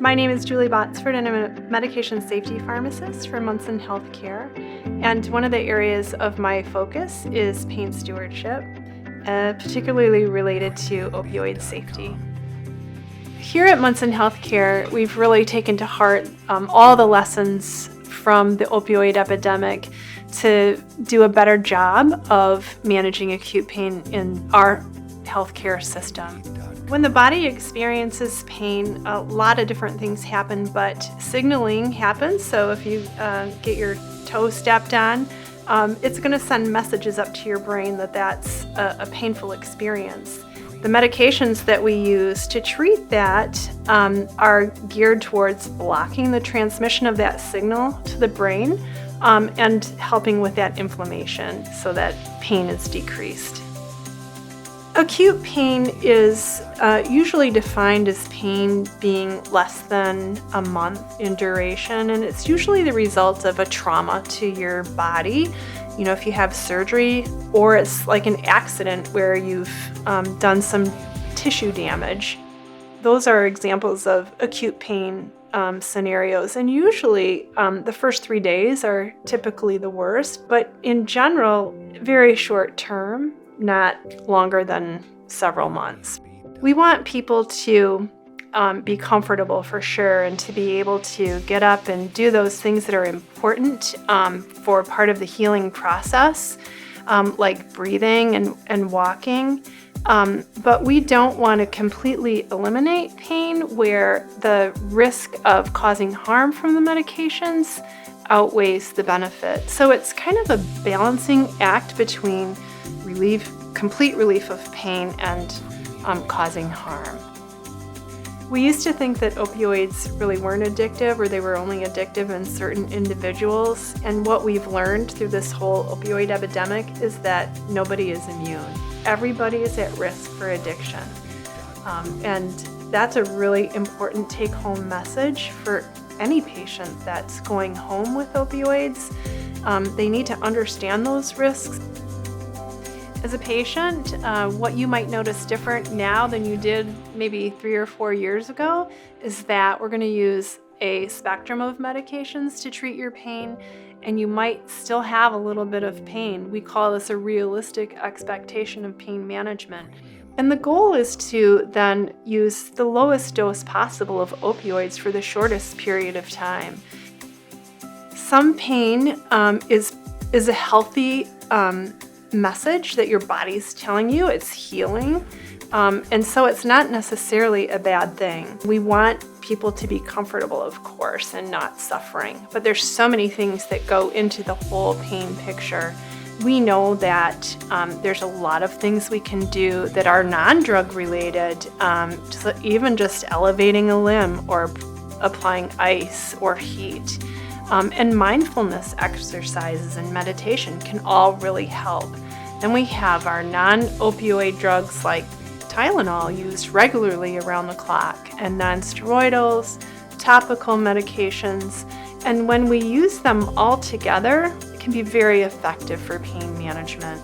My name is Julie Botsford, and I'm a medication safety pharmacist for Munson Healthcare. And one of the areas of my focus is pain stewardship, particularly related to opioid safety. Here at Munson Healthcare, we've really taken to heart all the lessons from the opioid epidemic to do a better job of managing acute pain in our healthcare system. When the body experiences pain, a lot of different things happen, but signaling happens. So if you get your toe stepped on, it's going to send messages up to your brain that that's a painful experience. The medications that we use to treat that are geared towards blocking the transmission of that signal to the brain and helping with that inflammation so that pain is decreased. Acute pain is usually defined as pain being less than a month in duration, and it's usually the result of a trauma to your body. You know, if you have surgery, or it's like an accident where you've done some tissue damage. Those are examples of acute pain scenarios, and usually the first 3 days are typically the worst, but in general, very short term, not longer than several months. We want people to be comfortable for sure, and to be able to get up and do those things that are important for part of the healing process, like breathing and walking. But we don't want to completely eliminate pain where the risk of causing harm from the medications outweighs the benefit. So it's kind of a balancing act between complete relief of pain and causing harm. We used to think that opioids really weren't addictive, or they were only addictive in certain individuals. And what we've learned through this whole opioid epidemic is that nobody is immune. Everybody is at risk for addiction. And that's a really important take-home message for any patient that's going home with opioids. They need to understand those risks. As a patient, what you might notice different now than you did maybe 3 or 4 years ago is that we're going to use a spectrum of medications to treat your pain, and you might still have a little bit of pain. We call this a realistic expectation of pain management. And the goal is to then use the lowest dose possible of opioids for the shortest period of time. Some pain is a healthy message that your body's telling you it's healing, and so it's not necessarily a bad thing. We want people to be comfortable, of course, and not suffering, but there's so many things that go into the whole pain picture. We know that there's a lot of things we can do that are non-drug related, even just elevating a limb or applying ice or heat. And mindfulness exercises and meditation can all really help. Then we have our non-opioid drugs like Tylenol used regularly around the clock, and non-steroidals, topical medications. And when we use them all together, it can be very effective for pain management.